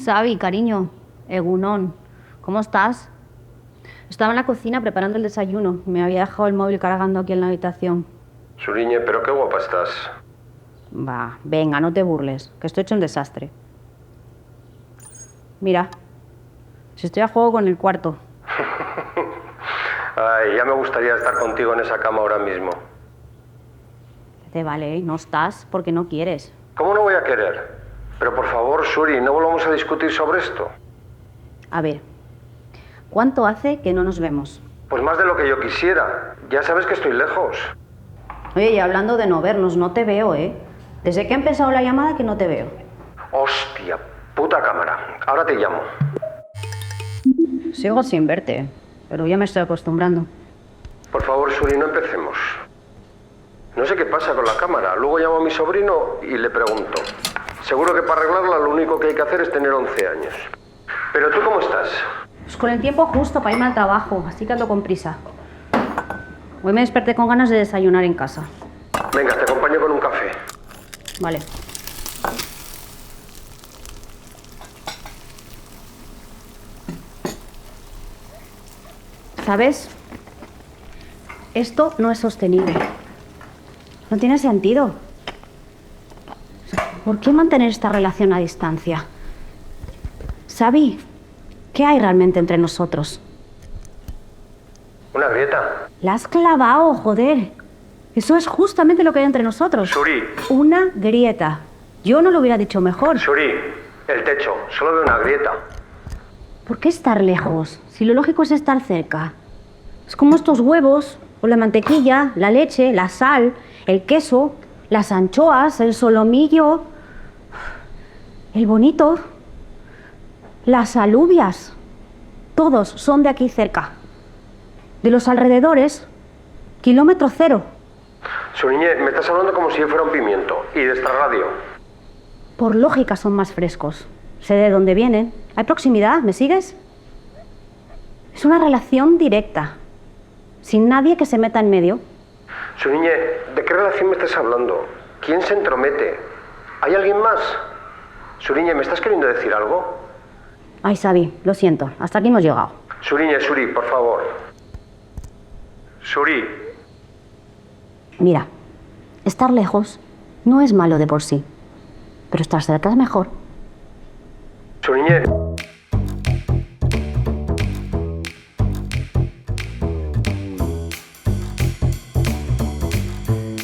Xavi, cariño, Egunon, ¿cómo estás? Estaba en la cocina preparando el desayuno. Me había dejado el móvil cargando aquí en la habitación. Suriñe, pero qué guapa estás. Va, venga, no te burles, que estoy hecho un desastre. Mira, si estoy a juego con el cuarto. Ay, ya me gustaría estar contigo en esa cama ahora mismo. Te vale, no estás porque no quieres. ¿Cómo no voy a querer? Pero por favor, Suri, no volvamos a discutir sobre esto. A ver, ¿cuánto hace que no nos vemos? Pues más de lo que yo quisiera. Ya sabes que estoy lejos. Oye, y hablando de no vernos, no te veo, ¿eh? Desde que ha empezado la llamada que no te veo. Hostia, puta cámara. Ahora te llamo. Sigo sin verte, pero ya me estoy acostumbrando. Por favor, Suri, no empecemos. No sé qué pasa con la cámara. Luego llamo a mi sobrino y le pregunto. Seguro que para arreglarla lo único que hay que hacer es tener 11 años. Pero ¿tú cómo estás? Pues con el tiempo justo para irme al trabajo, así que ando con prisa. Hoy me desperté con ganas de desayunar en casa. Venga, te acompaño con un café. Vale. ¿Sabes? Esto no es sostenible. No tiene sentido. ¿Por qué mantener esta relación a distancia? Xavi, ¿qué hay realmente entre nosotros? ¿Una grieta? La has clavado, joder. Eso es justamente lo que hay entre nosotros. Suri. Una grieta. Yo no lo hubiera dicho mejor. Suri, el techo. Solo veo una grieta. ¿Por qué estar lejos? Si lo lógico es estar cerca. Es como estos huevos, o la mantequilla, la leche, la sal, el queso, las anchoas, el solomillo, el bonito, las alubias. Todos son de aquí cerca. De los alrededores, kilómetro cero. Suriñe, me estás hablando como si yo fuera un pimiento. Y de esta radio. Por lógica son más frescos. Sé de dónde vienen. Hay proximidad, ¿me sigues? Es una relación directa, sin nadie que se meta en medio. Suriñe, ¿de qué relación me estás hablando? ¿Quién se entromete? ¿Hay alguien más? Suriñe, ¿me estás queriendo decir algo? Ay, Xavi, lo siento, hasta aquí hemos llegado. Suriñe, Suri, por favor. Suri. Mira, estar lejos no es malo de por sí, pero estar cerca es mejor. Suriñe.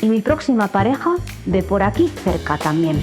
Y mi próxima pareja de por aquí cerca también.